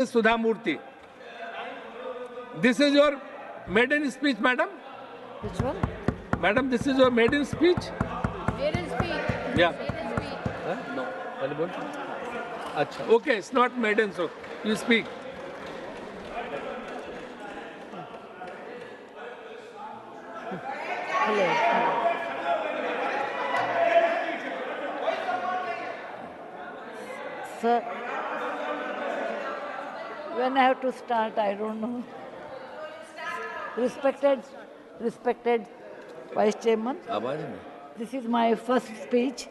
Sudha Murthy. This is your maiden speech, madam? Which one? Madam, this is your maiden speech? Maiden speech. Yeah. Maiden speech. Huh? No. Achha. Okay, it's not maiden, so you speak. Hello. Sir, when I have to start, I don't know. Respected Vice Chairman, this is my first speech.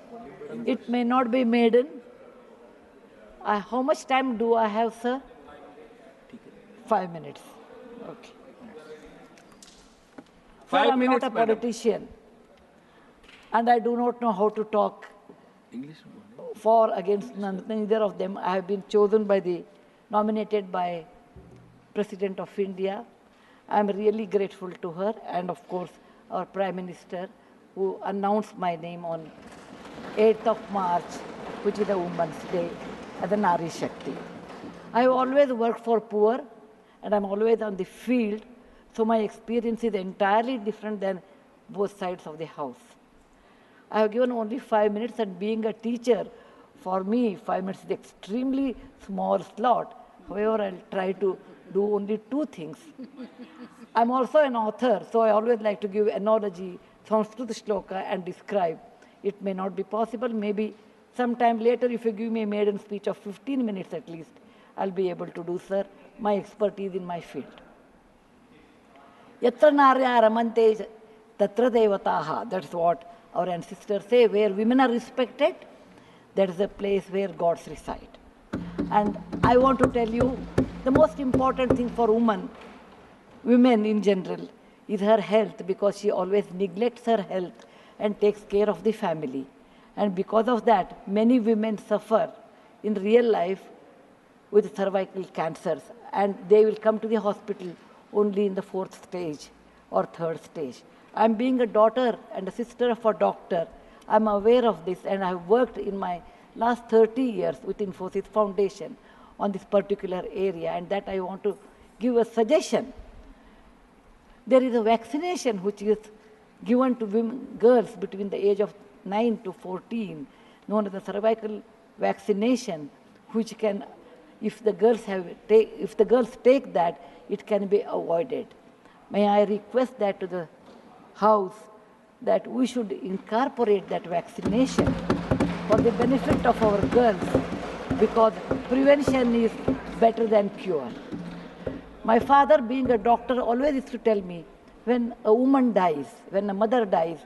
It may not be maiden. How much time do I have, sir? 5 minutes. Okay. Sir, I'm not a politician, and I do not know how to talk for, against, neither of them. I have been chosen nominated by President of India. I am really grateful to her, and of course our Prime Minister, who announced my name on 8th of March, which is the Women's Day, as a Nari Shakti. I have always worked for poor, and I'm always on the field, so my experience is entirely different than both sides of the house. I have given only 5 minutes, and being a teacher, for me, 5 minutes is extremely small slot. However, I'll try to do only 2 things. I'm also an author, so I always like to give analogy, Sanskrit shloka, and describe. It may not be possible. Maybe sometime later, if you give me a maiden speech of 15 minutes at least, I'll be able to do, sir, my expertise in my field. Yatra narya ramante tatra devataha. That's what our ancestors say. Where women are respected, that is the place where gods reside. And I want to tell you, the most important thing for women in general, is her health, because she always neglects her health and takes care of the family. And because of that, many women suffer in real life with cervical cancers, and they will come to the hospital only in the 4th stage or 3rd stage. I'm being a daughter and a sister of a doctor. I'm aware of this, and I've worked in my last 30 years with Infosys Foundation on this particular area, and that I want to give a suggestion. There is a vaccination which is given to girls between the age of 9 to 14, known as the cervical vaccination, which can, if the girls take that, it can be avoided. May I request that to the House, that we should incorporate that vaccination for the benefit of our girls, because prevention is better than cure. My father, being a doctor, always used to tell me, when a woman dies, when a mother dies,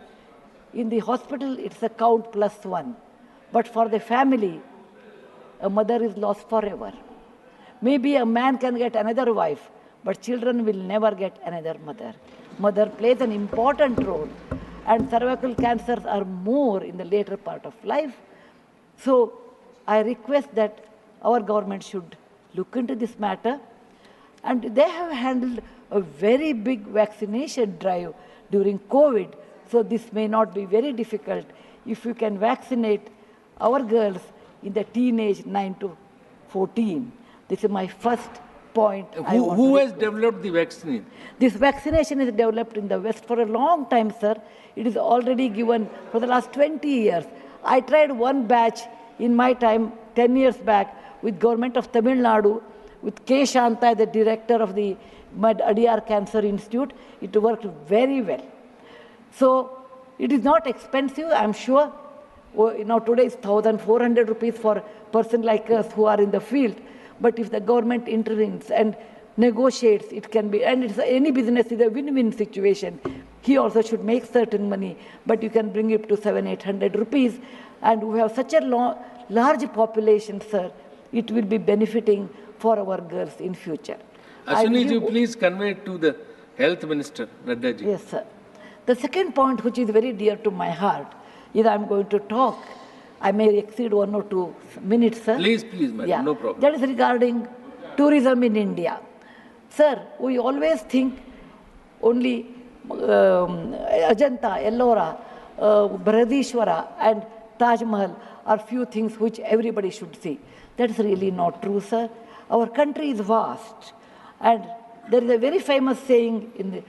in the hospital it's a count +1. But for the family, a mother is lost forever. Maybe a man can get another wife, but children will never get another mother. Mother plays an important role, and cervical cancers are more in the later part of life. So I request that our government should look into this matter. And they have handled a very big vaccination drive during COVID, so this may not be very difficult if you can vaccinate our girls in the teenage 9 to 14. This is my first point. Who has developed the vaccine? This vaccination is developed in the West for a long time, sir. It is already given for the last 20 years. I tried one batch in my time, 10 years back, with government of Tamil Nadu, with K. Shanta, the director of the Adiyar Cancer Institute. It worked very well. So it is not expensive, I'm sure. Today is 1,400 rupees for a person like us who are in the field. But if the government intervenes and negotiates, it can be, and any business is a win-win situation. He also should make certain money, but you can bring it to 700-800 rupees. And we have such a large population, sir, it will be benefiting for our girls in future. Ashwini ji, please convey it to the Health Minister, Nadda ji. Yes, sir. The second point, which is very dear to my heart, is I'm going to talk. I may exceed 1 or 2 minutes, sir. Please, madam, no problem. That is regarding tourism in India. Sir, we always think only Ajanta, Ellora, Brihadishwara and Taj Mahal are few things which everybody should see. That's really not true, sir. Our country is vast. And there is a very famous saying in the,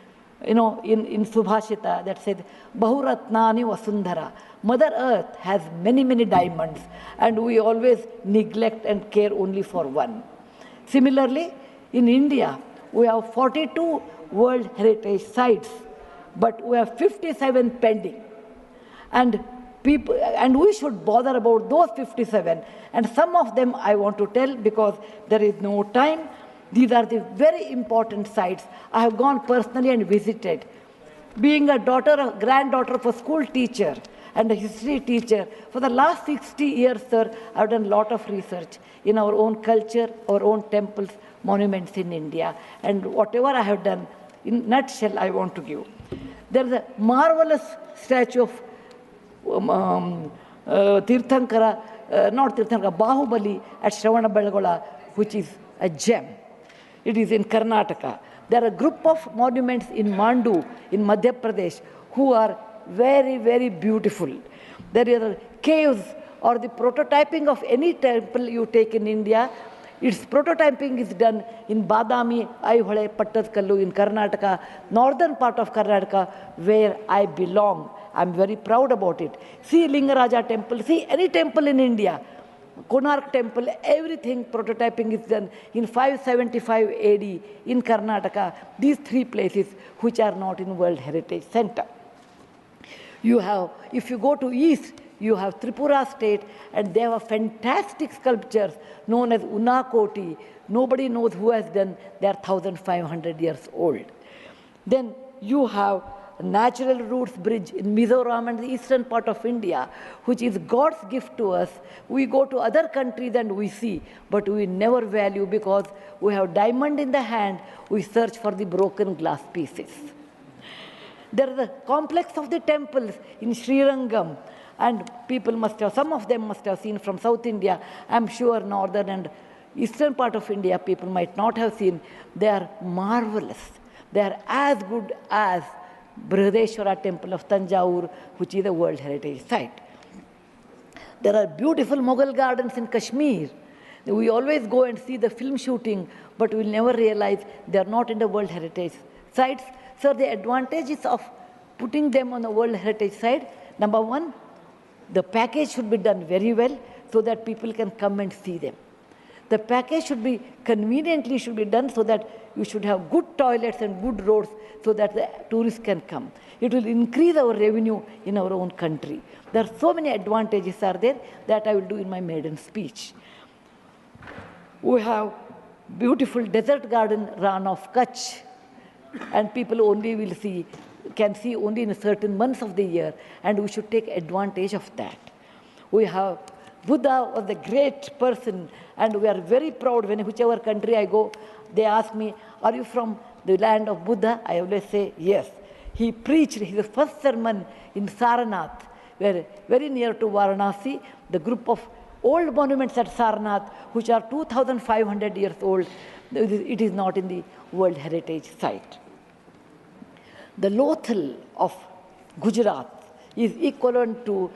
in Subhashita that says, Bahuratnani Vasundhara. Mother Earth has many, many diamonds, and we always neglect and care only for one. Similarly, in India, we have 42 World Heritage Sites, but we have 57 pending. And we should bother about those 57. And some of them I want to tell because there is no time. These are the very important sites. I have gone personally and visited. Being a granddaughter of a school teacher and a history teacher, for the last 60 years, sir, I have done a lot of research in our own culture, our own temples, monuments in India. And whatever I have done, in nutshell, I want to give. There is a marvelous statue of Tirthankara, not Tirthankara, Bahubali at Shravanabelagola, which is a gem. It is in Karnataka. There are a group of monuments in Mandu, in Madhya Pradesh, who are very, very beautiful. There are caves or the prototyping of any temple you take in India. Its prototyping is done in Badami, Aihole, Pattadkallu in Karnataka, northern part of Karnataka, where I belong. I'm very proud about it. See Lingaraja temple, see any temple in India. Konark temple, everything prototyping is done in 575 AD in Karnataka. These three places which are not in World Heritage Center. You have, if you go to east, you have Tripura state, and they have fantastic sculptures known as Unakoti. Nobody knows who has done. They are 1,500 years old. Then you have Natural Roots Bridge in Mizoram and the eastern part of India, which is God's gift to us. We go to other countries and we see, but we never value because we have diamond in the hand, we search for the broken glass pieces. There is a complex of the temples in Srirangam, and people must have, some of them must have seen from South India. I'm sure northern and eastern part of India people might not have seen. They are marvelous. They are as good as Brihadeshwara temple of Tanjavur, which is a World Heritage Site. There are beautiful Mughal gardens in Kashmir. We always go and see the film shooting, but we'll never realize they are not in the World Heritage Sites. So the advantages of putting them on the World Heritage Site, number one, the package should be done very well so that people can come and see them. The package should be conveniently done so that you should have good toilets and good roads so that the tourists can come. It will increase our revenue in our own country. There are so many advantages are there that I will do in my maiden speech. We have beautiful desert garden Ran of Kutch, and people only can see only in certain months of the year, and we should take advantage of that. We have Buddha was a great person, and we are very proud when whichever country I go, they ask me, are you from the land of Buddha? I always say, yes. He preached his first sermon in Sarnath, where very near to Varanasi, the group of old monuments at Sarnath, which are 2,500 years old, it is not in the World Heritage Site. The Lothal of Gujarat is equivalent to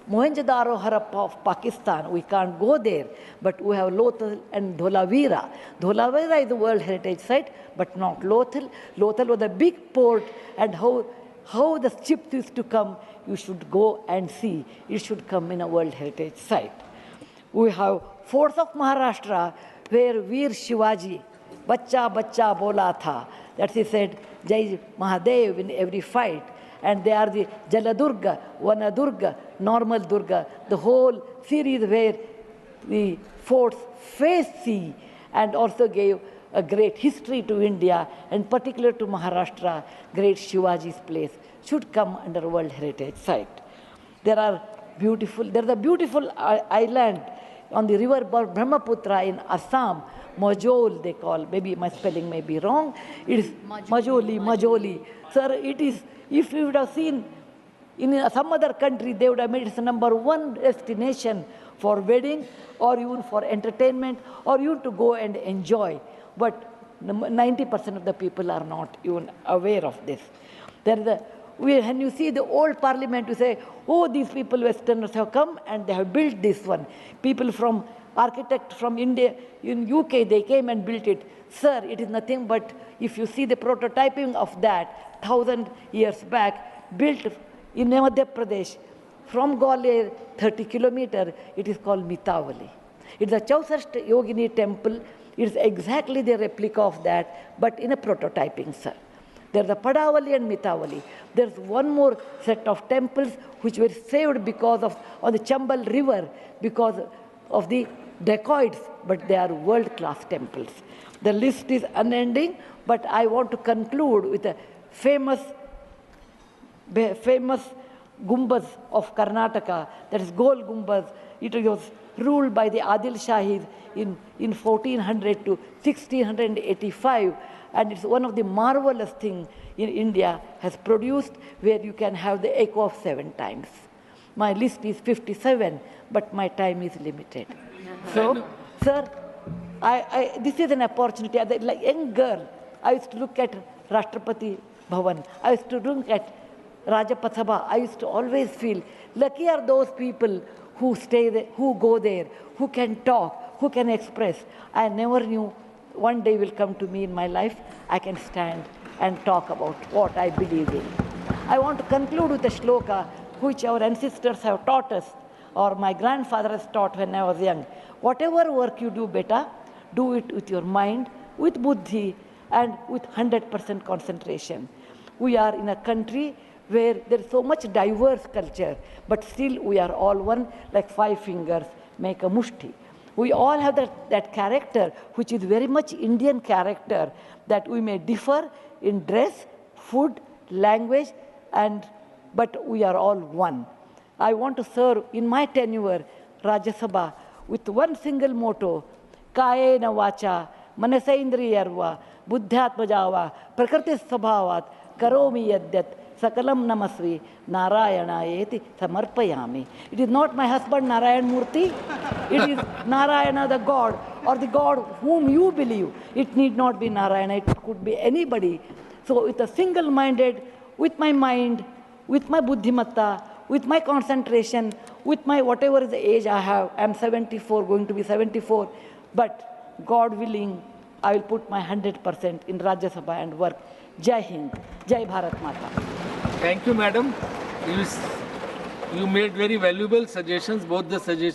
Mohenjo-daro Harappa of Pakistan. We can't go there, but we have Lothal and Dholavira. Dholavira is a World Heritage Site, but not Lothal. Lothal was a big port, and how the ships used to come, you should go and see. It should come in a World Heritage Site. We have forts of Maharashtra, where Veer Shivaji, Bachcha Bachcha Bola Tha, that he said, Jai Mahadev in every fight. And they are the Jaladurga, Vanadurga, Normal Durga, the whole series where the forts face sea and also gave a great history to India, and particular to Maharashtra, great Shivaji's place should come under World Heritage Site. There is a beautiful island on the river Brahmaputra in Assam, Majol they call, maybe my spelling may be wrong. It is Majoli. Sir, it is, if you would have seen in some other country, they would have made it the #1 destination for wedding or even for entertainment or even to go and enjoy. But 90% of the people are not even aware of this. When you see the old parliament, you say, oh, these people, Westerners have come and they have built this one. People from architect from India, in UK, they came and built it. Sir, it is nothing but, if you see the prototyping of that, 1,000 years back, built in Madhya Pradesh, from Gwalior, 30 kilometers, it is called Mitavali. It's a Chausashta Yogini temple. It's exactly the replica of that, but in a prototyping, sir. There's a Padavali and Mitavali. There's one more set of temples which were saved because of on the Chambal River because of the dacoits, but they are world-class temples. The list is unending, but I want to conclude with a famous Gumbaz of Karnataka, that is Gol Gumbaz. It was ruled by the Adil Shahis in 1400 to 1685, and it's one of the marvelous things in India has produced, where you can have the echo of 7 times. My list is 57, but my time is limited. So, sir, this is an opportunity. As a young girl, I used to look at Rashtrapati Bhavan. I used to look at Rajya Sabha. I used to always feel lucky are those people who stay there, who go there, who can talk, who can express. I never knew one day will come to me in my life, I can stand and talk about what I believe in. I want to conclude with a shloka which our ancestors have taught us, or my grandfather has taught when I was young. Whatever work you do, beta, do it with your mind, with buddhi, and with 100% concentration. We are in a country where there is so much diverse culture, but still we are all one, like 5 fingers make a mushti. We all have that character, which is very much Indian character, that we may differ in dress, food, language, but we are all one. I want to serve in my tenure, Rajya Sabha, with one single motto, Kayena Vacha, Manasaindriyarva, Buddhyatmajava, Prakriti Sabhavat, Karomi Yadyat, Sakalam Namasvi, Narayana Samarpayami. It is not my husband Narayan Murthy. It is Narayana the God, or the God whom you believe. It need not be Narayana, it could be anybody. So with a single-minded, with my mind, with my buddhimatta, with my concentration, with my whatever is the age I have, I am 74, going to be 74, but God willing, I will put my 100% in Rajya Sabha and work. Jai Hind, Jai Bharat Mata. Thank you, madam. You made very valuable suggestions, both the suggestions.